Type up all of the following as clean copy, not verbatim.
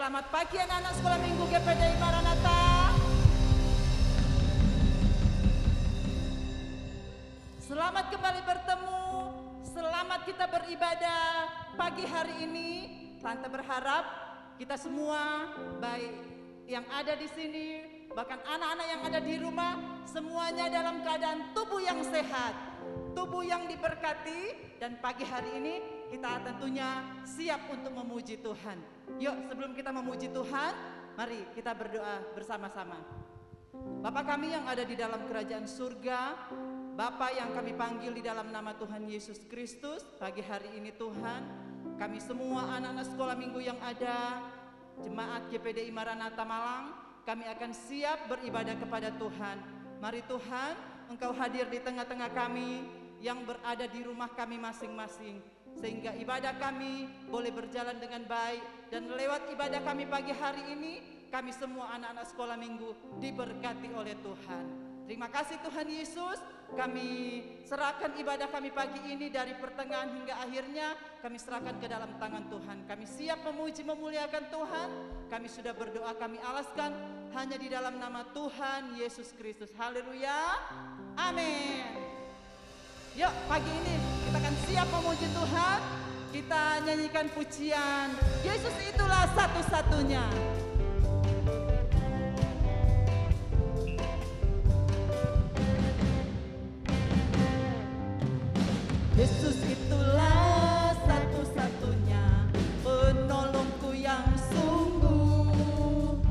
Selamat pagi anak-anak sekolah minggu GPDI Maranatha. Selamat kembali bertemu, selamat kita beribadah pagi hari ini. Tante berharap kita semua, baik yang ada di sini, bahkan anak-anak yang ada di rumah, semuanya dalam keadaan tubuh yang sehat, tubuh yang diberkati, dan pagi hari ini kita tentunya siap untuk memuji Tuhan. Yuk, sebelum kita memuji Tuhan, mari kita berdoa bersama-sama. Bapa kami yang ada di dalam kerajaan surga, Bapa yang kami panggil di dalam nama Tuhan Yesus Kristus, pagi hari ini Tuhan, kami semua anak-anak sekolah minggu yang ada, Jemaat GPDI Maranatha Malang, kami akan siap beribadah kepada Tuhan. Mari Tuhan, Engkau hadir di tengah-tengah kami yang berada di rumah kami masing-masing, sehingga ibadah kami boleh berjalan dengan baik, dan lewat ibadah kami pagi hari ini, kami semua anak-anak sekolah minggu diberkati oleh Tuhan. Terima kasih Tuhan Yesus, kami serahkan ibadah kami pagi ini dari pertengahan hingga akhirnya, kami serahkan ke dalam tangan Tuhan. Kami siap memuji memuliakan Tuhan, kami sudah berdoa, kami alaskan hanya di dalam nama Tuhan Yesus Kristus. Haleluya, amin. Yuk, pagi ini kita akan siap memuji Tuhan. Kita nyanyikan pujian Yesus itulah satu-satunya. Yesus itulah satu-satunya penolongku yang sungguh.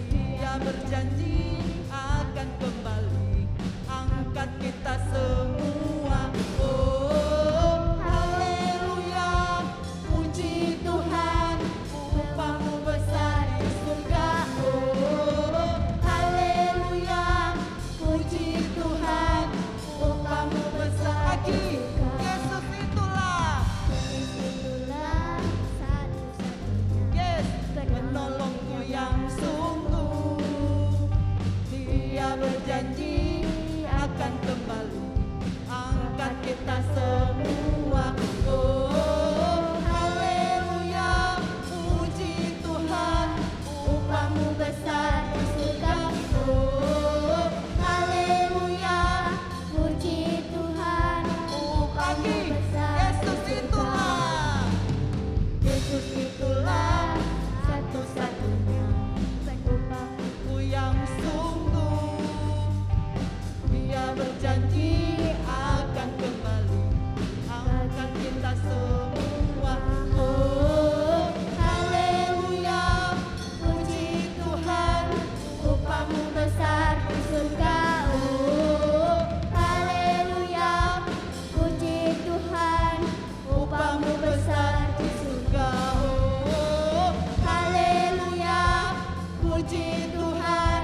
Dia berjanji akan kembali angkat kita semua. Oh, haleluya, puji Tuhan, upahmu besar di surga. Oh, haleluya, puji Tuhan, upahmu besar di surga. Yesus itulah satu-satunya, yes, penolongku yang sungguh. Dia berjanji akan kembali angkat kita semua. Oh, haleluya, puji Tuhan, upahmu besar di surga. Oh, haleluya, puji Tuhan, upahmu besar. Yesus itulah, Yesus itulah satu-satunya upahku yang sungguh. Dia berjanji akan kembali angkat kita semua. Oh, haleluya, puji Tuhan, upahmu besar di surga. Oh, haleluya, puji Tuhan, upahmu besar di surga. Oh, haleluya, puji Tuhan,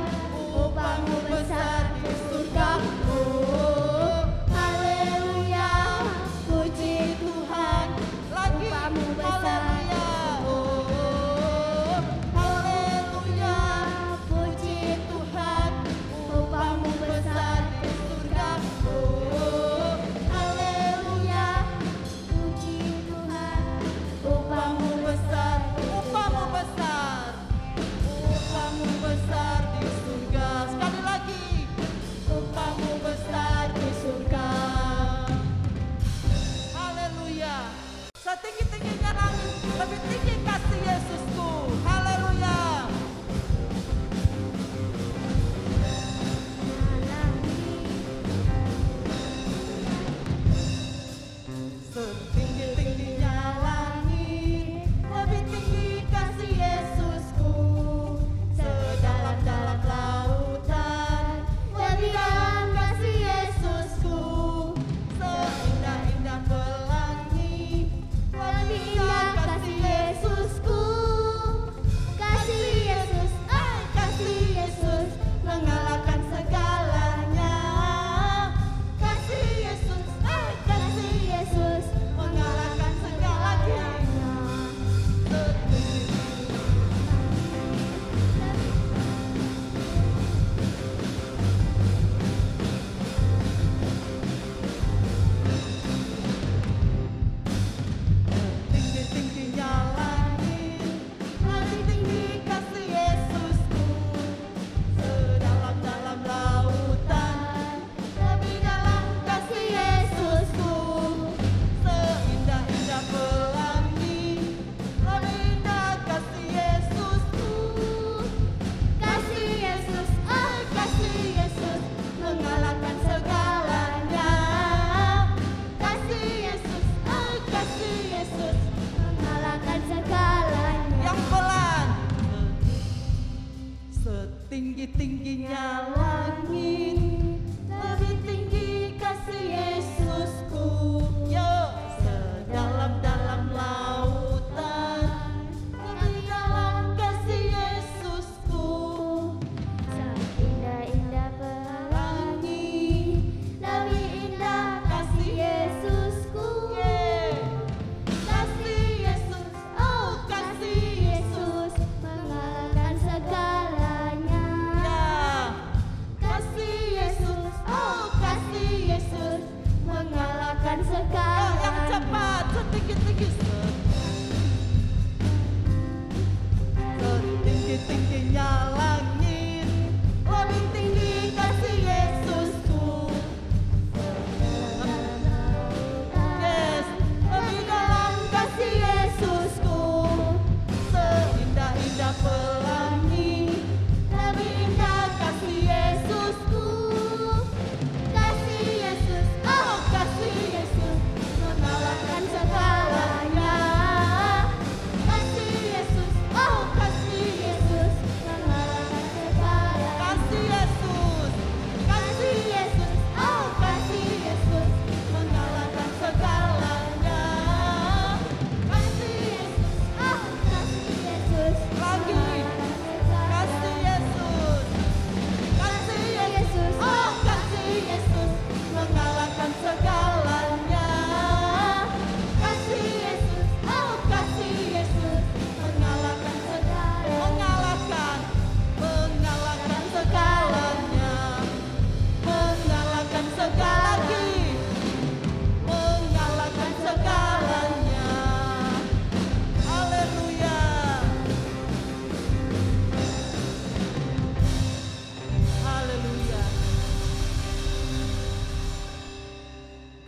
upahmu besar di surga. Oh,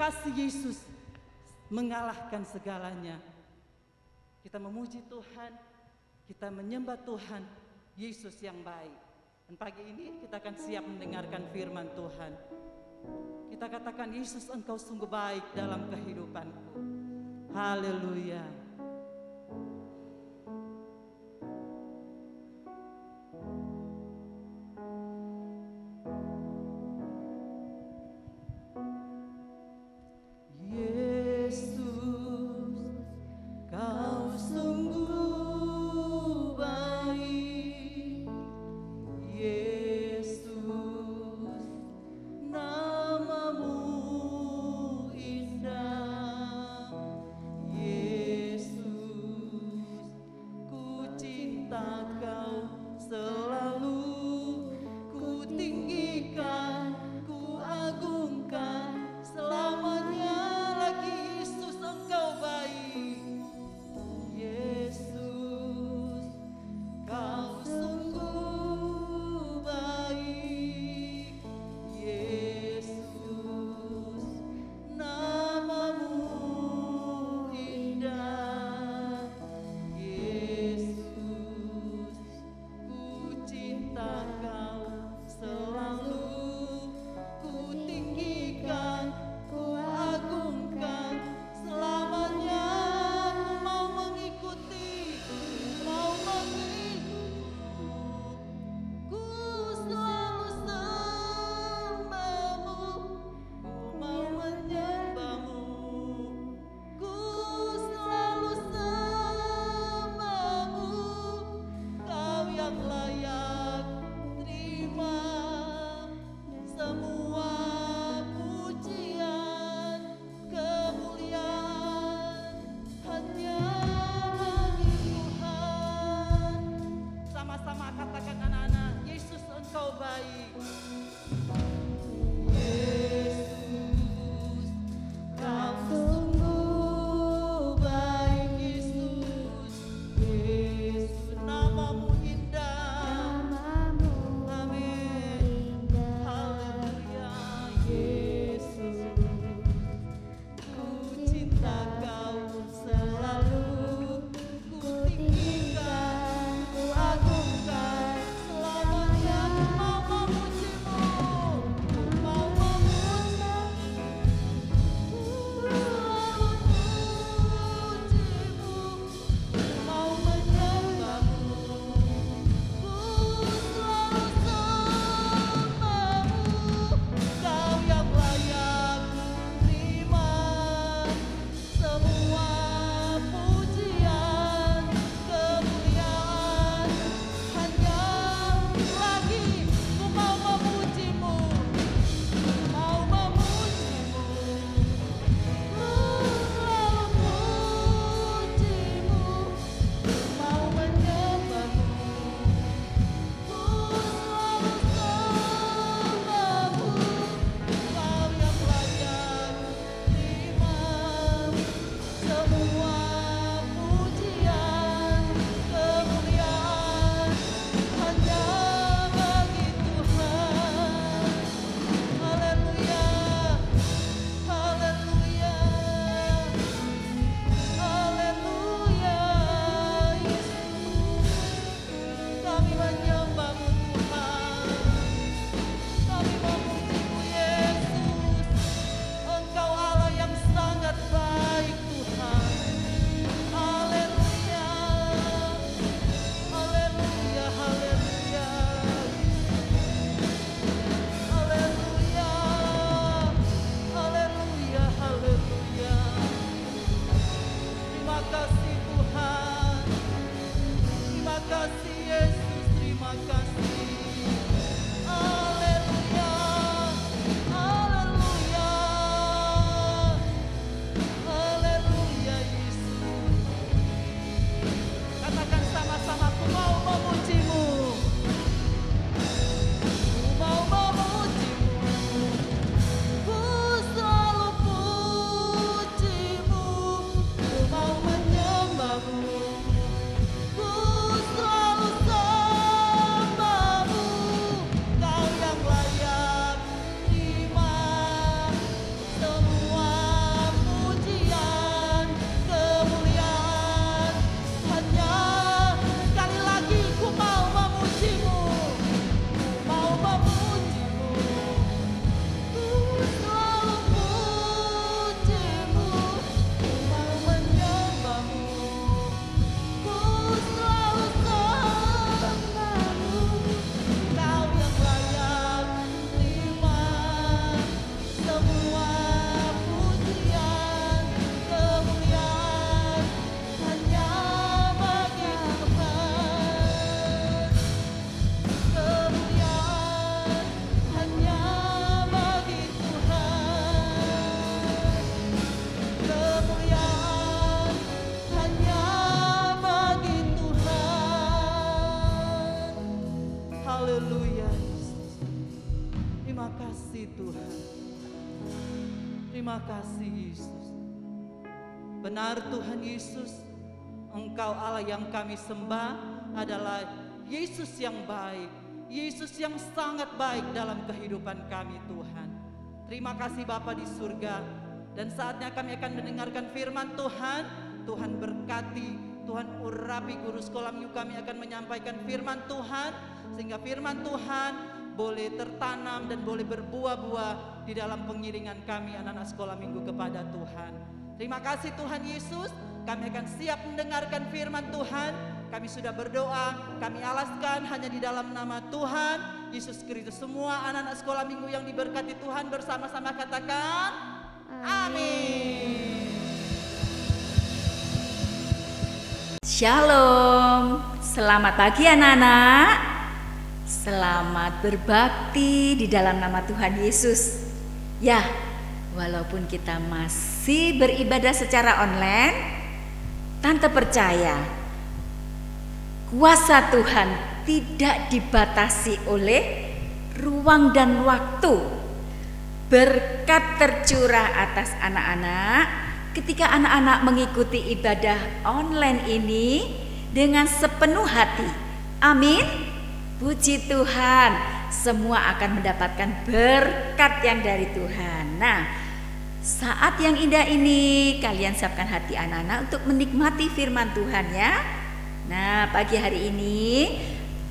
kasih Yesus mengalahkan segalanya. Kita memuji Tuhan, kita menyembah Tuhan, Yesus yang baik. Dan pagi ini kita akan siap mendengarkan firman Tuhan. Kita katakan, Yesus, Engkau sungguh baik dalam kehidupanku. Haleluya. Yesus Terima kasih Yesus. Benar Tuhan Yesus, Engkau Allah yang kami sembah adalah Yesus yang baik, Yesus yang sangat baik dalam kehidupan kami Tuhan. Terima kasih Bapa di surga. Dan saatnya kami akan mendengarkan firman Tuhan. Tuhan berkati, Tuhan urapi guru sekolah minggu kami akan menyampaikan firman Tuhan, sehingga firman Tuhan boleh tertanam dan boleh berbuah-buah di dalam pengiringan kami anak-anak sekolah minggu kepada Tuhan. Terima kasih Tuhan Yesus. Kami akan siap mendengarkan firman Tuhan. Kami sudah berdoa, kami alaskan hanya di dalam nama Tuhan Yesus Kristus. Semua anak-anak sekolah minggu yang diberkati Tuhan bersama-sama katakan amin. Shalom, selamat pagi anak-anak. Selamat berbakti di dalam nama Tuhan Yesus. Ya, walaupun kita masih beribadah secara online, Tante percaya kuasa Tuhan tidak dibatasi oleh ruang dan waktu. Berkat tercurah atas anak-anak ketika anak-anak mengikuti ibadah online ini dengan sepenuh hati. Amin. Puji Tuhan, semua akan mendapatkan berkat yang dari Tuhan. Nah, saat yang indah ini kalian siapkan hati anak-anak untuk menikmati firman Tuhan ya. Nah, pagi hari ini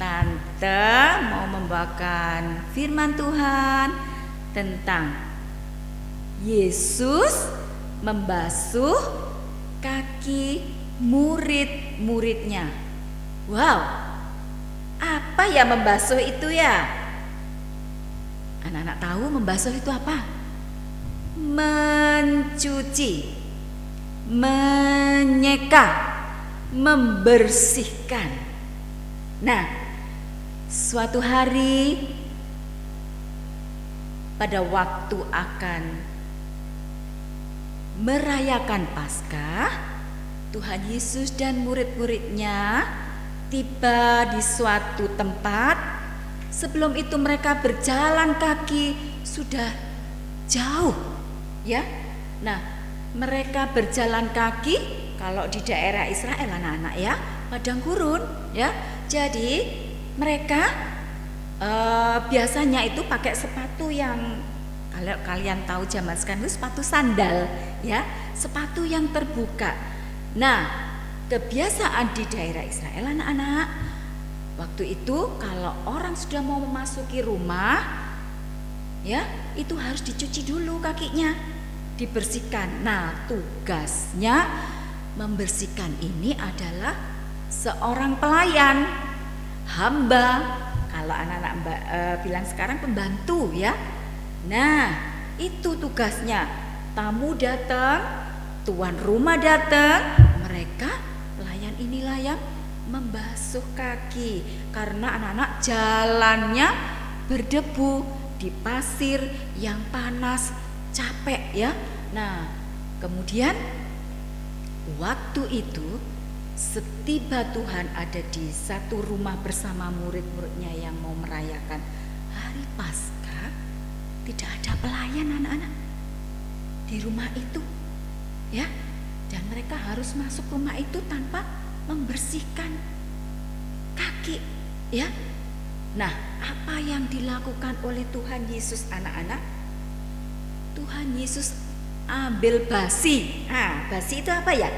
Tante mau membawakan firman Tuhan tentang Yesus membasuh kaki murid-muridnya. Wow, apa ya membasuh itu ya? Anak-anak tahu membasuh itu apa? Mencuci, menyeka, membersihkan. Nah, suatu hari pada waktu akan merayakan Paskah, Tuhan Yesus dan murid-muridnya tiba di suatu tempat. Sebelum itu mereka berjalan kaki sudah jauh ya. Nah, mereka berjalan kaki kalau di daerah Israel anak-anak ya, padang gurun ya. Jadi mereka biasanya itu pakai sepatu yang, kalau kalian tahu zaman sekarang itu sepatu sandal ya, sepatu yang terbuka. Nah, kebiasaan di daerah Israel anak-anak, waktu itu kalau orang sudah mau memasuki rumah ya, itu harus dicuci dulu kakinya, dibersihkan. Nah, tugasnya membersihkan ini adalah seorang pelayan, hamba. Kalau anak-anak bilang sekarang pembantu ya. Nah, itu tugasnya. Tamu datang, tuan rumah datang, mereka pelayan inilah yang membasuh kaki, karena anak-anak jalannya berdebu di pasir yang panas, capek ya. Nah, kemudian waktu itu setiba Tuhan ada di satu rumah bersama murid-muridnya yang mau merayakan hari Paskah, tidak ada pelayan anak-anak di rumah itu ya, dan mereka harus masuk rumah itu tanpa membersihkan kaki ya. Nah, apa yang dilakukan oleh Tuhan Yesus anak-anak? Tuhan Yesus ambil basi. Nah, basi itu apa ya?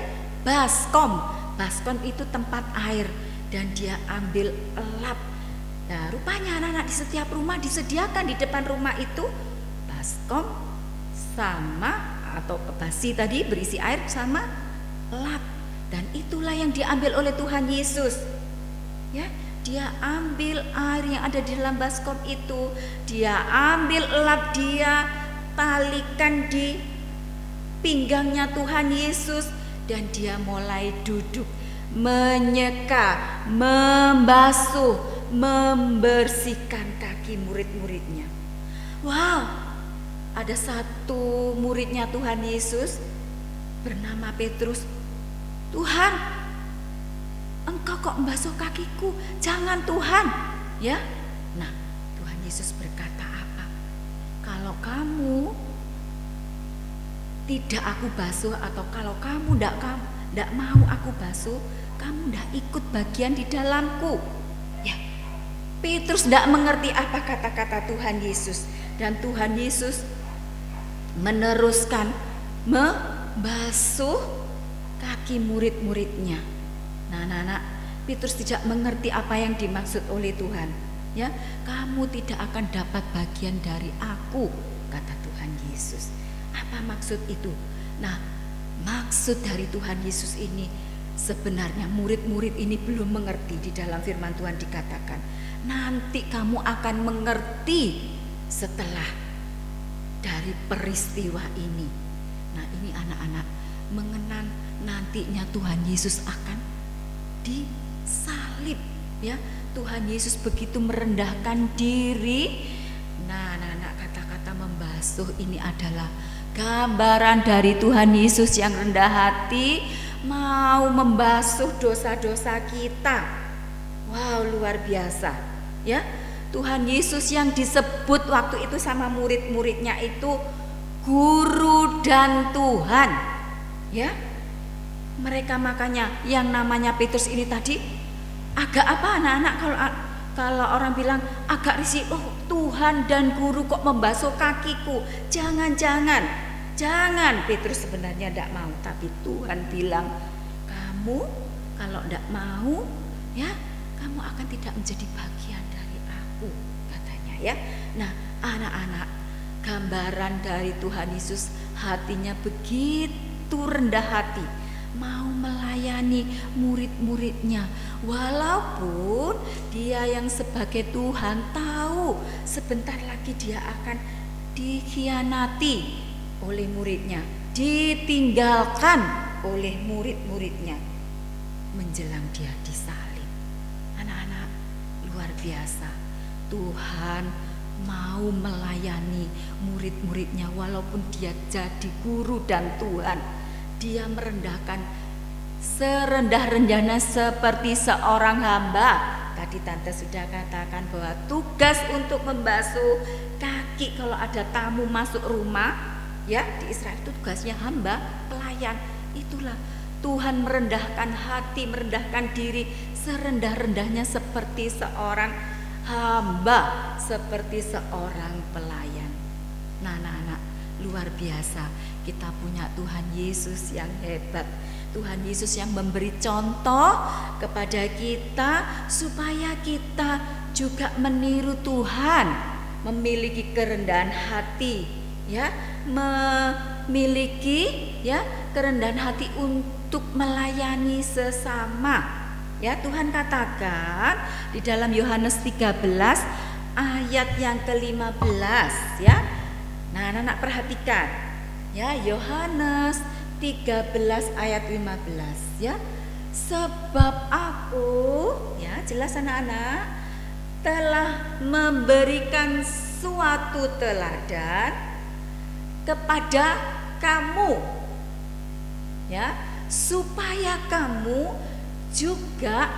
Baskom. Baskom itu tempat air, dan dia ambil elap. Nah, rupanya anak-anak di setiap rumah disediakan di depan rumah itu baskom sama atau basi tadi berisi air sama elap. Dan itulah yang diambil oleh Tuhan Yesus. Ya, dia ambil air yang ada di dalam baskom itu, dia ambil elap, dia talikan di pinggangnya Tuhan Yesus, dan dia mulai duduk menyeka, membasuh, membersihkan kaki murid-muridnya. Wow, ada satu muridnya Tuhan Yesus bernama Petrus. Tuhan, engkau kok membasuh kakiku? Jangan Tuhan ya. Nah, Tuhan Yesus berkata apa? Kalau kamu tidak aku basuh, atau kalau kamu tidak mau aku basuh, kamu tidak ikut bagian di dalamku. Ya, Petrus tidak mengerti apa kata-kata Tuhan Yesus, dan Tuhan Yesus meneruskan membasuh kaki murid-muridnya. Nah, anak-anak, Petrus tidak mengerti apa yang dimaksud oleh Tuhan. Ya, kamu tidak akan dapat bagian dari aku, kata Tuhan Yesus. Apa maksud itu? Nah, maksud dari Tuhan Yesus ini sebenarnya murid-murid ini belum mengerti. Di dalam firman Tuhan dikatakan, nanti kamu akan mengerti setelah dari peristiwa ini. Nah, ini anak-anak mengenang nantinya Tuhan Yesus akan disalib, ya. Tuhan Yesus begitu merendahkan diri. Nah, anak-anak, kata-kata membasuh ini adalah gambaran dari Tuhan Yesus yang rendah hati, mau membasuh dosa-dosa kita. Wow, luar biasa, ya. Tuhan Yesus yang disebut waktu itu sama murid-muridnya itu guru dan Tuhan, ya. Mereka makanya yang namanya Petrus ini tadi agak apa, anak-anak, kalau orang bilang agak risih, oh Tuhan dan guru kok membasuh kakiku. Jangan. Petrus sebenarnya tidak mau, tapi Tuhan bilang, kamu kalau tidak mau, ya, kamu akan tidak menjadi bagian dari aku, katanya, ya. Nah, anak-anak, gambaran dari Tuhan Yesus hatinya begitu rendah hati, mau melayani murid-muridnya, walaupun dia yang sebagai Tuhan tahu sebentar lagi dia akan dikhianati oleh muridnya, ditinggalkan oleh murid-muridnya menjelang dia disalib. Anak-anak, luar biasa, Tuhan mau melayani murid-muridnya walaupun dia jadi guru dan Tuhan. Dia merendahkan serendah-rendahnya seperti seorang hamba. Tadi tante sudah katakan bahwa tugas untuk membasuh kaki kalau ada tamu masuk rumah, ya, di Israel itu tugasnya hamba, pelayan. Itulah Tuhan merendahkan hati, merendahkan diri serendah-rendahnya seperti seorang hamba, seperti seorang pelayan. Nah, anak-anak, luar biasa, kita punya Tuhan Yesus yang hebat. Tuhan Yesus yang memberi contoh kepada kita supaya kita juga meniru Tuhan, memiliki kerendahan hati, ya, memiliki, ya, kerendahan hati untuk melayani sesama. Ya, Tuhan katakan di dalam Yohanes 13 ayat yang ke-15, ya. Nah, anak-anak perhatikan, ya, Yohanes 13 ayat 15, ya. Sebab aku, ya, jelas anak-anak, telah memberikan suatu teladan kepada kamu, ya, supaya kamu juga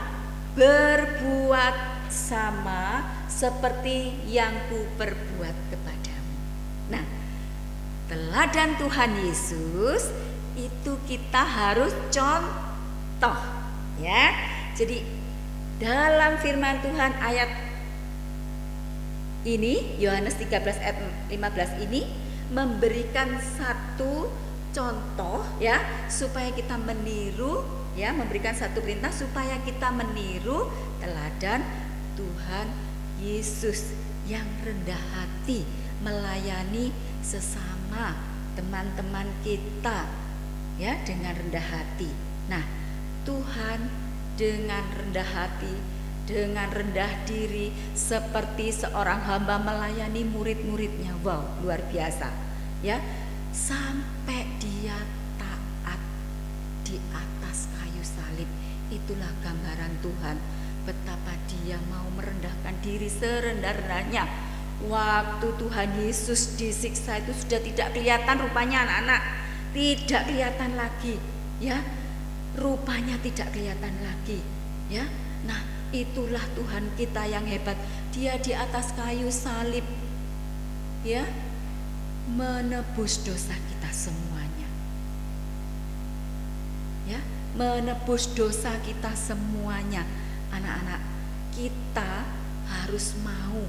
berbuat sama seperti yang kuperbuat kepadamu. Nah, teladan Tuhan Yesus itu kita harus contoh, ya. Jadi dalam firman Tuhan ayat ini, Yohanes 13 ayat 15 ini memberikan satu contoh, ya, supaya kita meniru, ya, memberikan satu perintah supaya kita meniru teladan Tuhan Yesus yang rendah hati melayani sesama teman-teman kita, ya, dengan rendah hati. Nah, Tuhan dengan rendah hati, dengan rendah diri seperti seorang hamba melayani murid-muridnya. Wow, luar biasa, ya, sampai dia taat di atas kayu salib. Itulah gambaran Tuhan, betapa dia mau merendahkan diri serendah-rendahnya. Waktu Tuhan Yesus disiksa itu sudah tidak kelihatan rupanya, anak-anak, tidak kelihatan lagi, ya, rupanya tidak kelihatan lagi, ya. Nah, itulah Tuhan kita yang hebat. Dia di atas kayu salib, ya, menebus dosa kita semuanya. ya, menebus dosa kita semuanya. Anak-anak, kita harus mau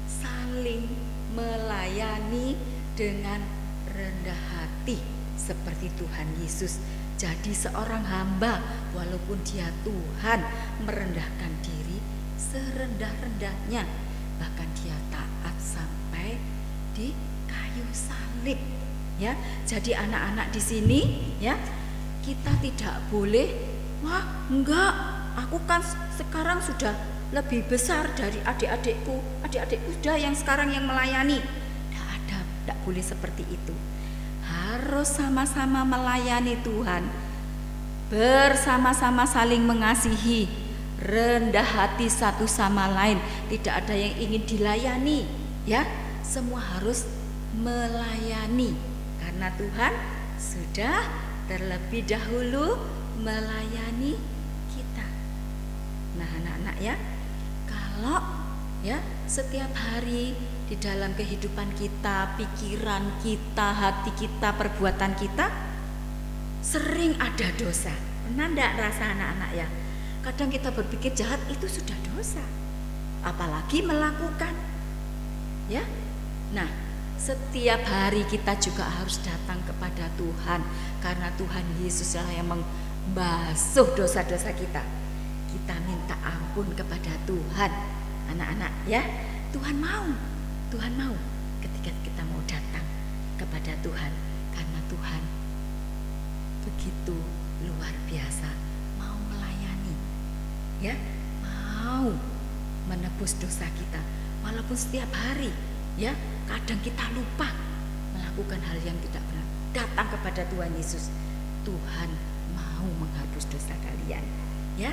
saling melayani dengan rendah hati seperti Tuhan Yesus. Jadi seorang hamba walaupun dia Tuhan merendahkan diri serendah-rendahnya, bahkan dia taat sampai di kayu salib. Ya, jadi anak-anak di sini ya, kita tidak boleh, wah enggak, aku kan sekarang sudah lebih besar dari adik-adikku sudah yang sekarang yang melayani. Tidak boleh seperti itu. Harus sama-sama melayani Tuhan, bersama-sama saling mengasihi, rendah hati satu sama lain. Tidak ada yang ingin dilayani, ya, semua harus melayani karena Tuhan sudah terlebih dahulu melayani kita. Nah, anak-anak ya, kalau ya setiap hari di dalam kehidupan kita, pikiran kita, hati kita, perbuatan kita sering ada dosa. Pernah enggak rasa anak-anak ya? Kadang kita berpikir jahat itu sudah dosa, apalagi melakukan. Ya. Nah, setiap hari kita juga harus datang kepada Tuhan karena Tuhan Yesus yang membasuh dosa-dosa kita. Kita minta ampun kepada Tuhan. Anak-anak ya, Tuhan mau ketika kita mau datang kepada Tuhan karena Tuhan begitu luar biasa mau melayani, ya, mau menebus dosa kita walaupun setiap hari ya kadang kita lupa melakukan hal yang tidak benar. Datang kepada Tuhan Yesus, Tuhan mau menghapus dosa kalian, ya.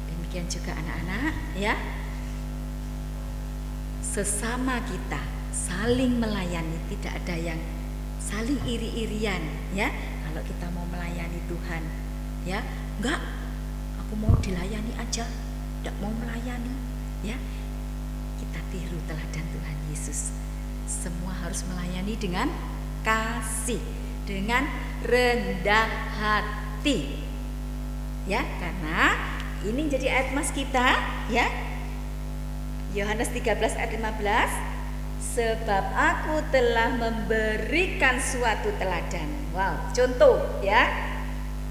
Demikian juga anak-anak ya, sesama kita saling melayani, tidak ada yang saling iri-irian ya. Kalau kita mau melayani Tuhan ya, enggak, aku mau dilayani aja, tidak mau melayani ya. Kita tiru teladan Tuhan Yesus. Semua harus melayani dengan kasih, dengan rendah hati ya, karena ini jadi ayat mas kita ya, Yohanes 13 ayat 15, sebab aku telah memberikan suatu teladan. Wow, contoh ya,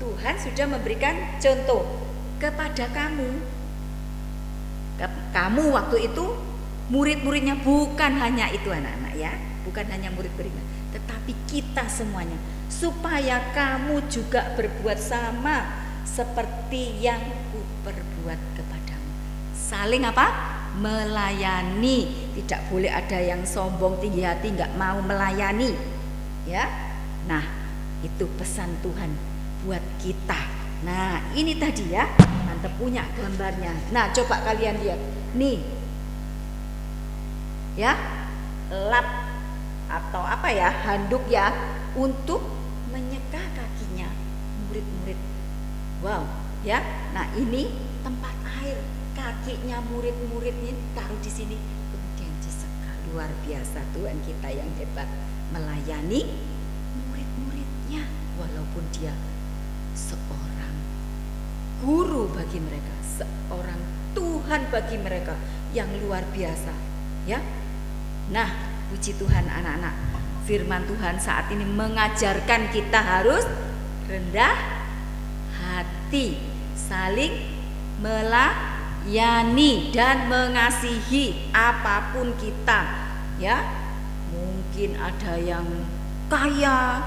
Tuhan sudah memberikan contoh kepada kamu. Kamu waktu itu murid-muridnya, bukan hanya itu anak-anak ya, bukan hanya murid-muridnya, tetapi kita semuanya, supaya kamu juga berbuat sama seperti yang kuperbuat kepadamu. Saling apa? Melayani. Tidak boleh ada yang sombong, tinggi hati, nggak mau melayani ya. Nah, itu pesan Tuhan buat kita. Nah, ini tadi ya, Tante punya gambarnya. Nah, coba kalian lihat nih ya, lap atau apa ya, handuk ya, untuk menyeka kakinya murid-murid. Wow ya. Nah, ini tempat air, kakinya murid-murid ini taruh di sini, kemudian diseka. Luar biasa Tuhan kita yang hebat melayani murid-muridnya, walaupun dia seorang guru bagi mereka, seorang Tuhan bagi mereka yang luar biasa ya. Nah, puji Tuhan anak-anak, firman Tuhan saat ini mengajarkan kita harus rendah hati, saling melayani dan mengasihi apapun kita ya. Mungkin ada yang kaya,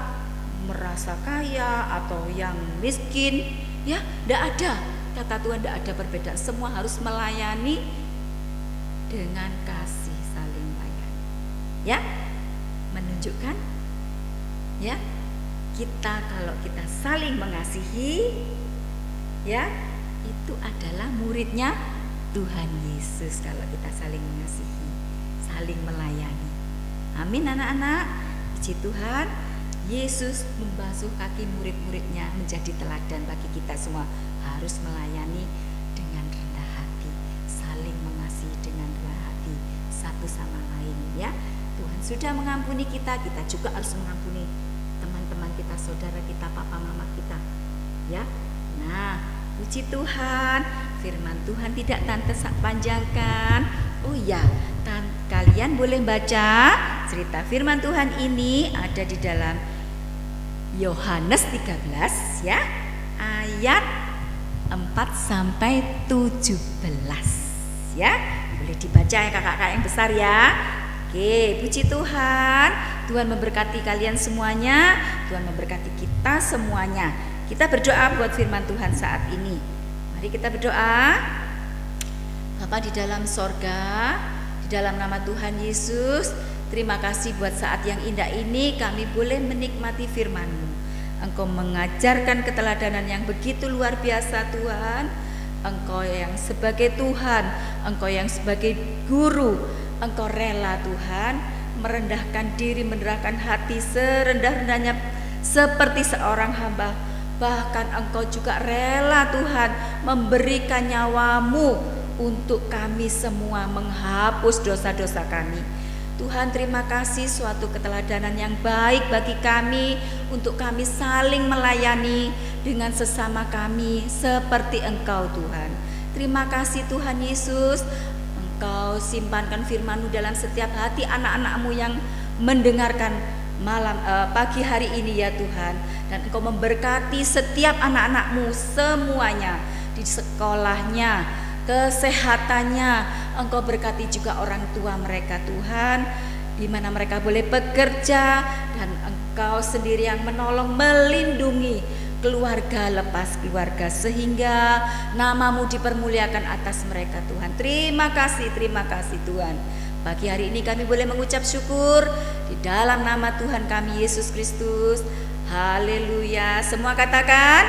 merasa kaya, atau yang miskin ya, tidak ada, kata Tuhan tidak ada perbedaan, semua harus melayani dengan kasih, saling melayani ya, menunjukkan ya, kita kalau kita saling mengasihi ya, itu adalah muridnya Tuhan Yesus. Kalau kita saling mengasihi, saling melayani, amin anak-anak. Puji Tuhan, Yesus membasuh kaki murid-muridnya, menjadi teladan bagi kita semua. Harus melayani dengan rendah hati, saling mengasihi dengan rendah hati satu sama lain ya. Tuhan sudah mengampuni kita, kita juga harus mengampuni teman-teman kita, saudara kita, papa mama kita ya. Nah, puji Tuhan, firman Tuhan tidak Tante panjangkan. Oh ya, kalian boleh baca cerita firman Tuhan ini ada di dalam Yohanes 13 ya, ayat 4 sampai 17 ya. Boleh dibaca ya kakak-kakak yang besar ya. Oke, puji Tuhan. Tuhan memberkati kalian semuanya, Tuhan memberkati kita semuanya. Kita berdoa buat firman Tuhan saat ini. Mari kita berdoa. Bapa di dalam sorga, di dalam nama Tuhan Yesus, terima kasih buat saat yang indah ini kami boleh menikmati firman-Mu. Engkau mengajarkan keteladanan yang begitu luar biasa Tuhan. Engkau yang sebagai Tuhan, Engkau yang sebagai guru, Engkau rela Tuhan merendahkan diri, menyerahkan hati serendah-rendahnya seperti seorang hamba. Bahkan Engkau juga rela Tuhan memberikan nyawa-Mu untuk kami semua, menghapus dosa-dosa kami. Tuhan, terima kasih, suatu keteladanan yang baik bagi kami untuk kami saling melayani dengan sesama kami seperti Engkau Tuhan. Terima kasih Tuhan Yesus, Engkau simpankan firman-Mu dalam setiap hati anak-anak-Mu yang mendengarkan pagi hari ini ya Tuhan. Dan Engkau memberkati setiap anak-anak-Mu semuanya di sekolahnya, kesehatannya. Engkau berkati juga orang tua mereka Tuhan, di mana mereka boleh bekerja, dan Engkau sendiri yang menolong, melindungi keluarga lepas keluarga, sehingga nama-Mu dipermuliakan atas mereka Tuhan. Terima kasih Tuhan. Pagi hari ini kami boleh mengucap syukur di dalam nama Tuhan kami Yesus Kristus. Haleluya. Semua katakan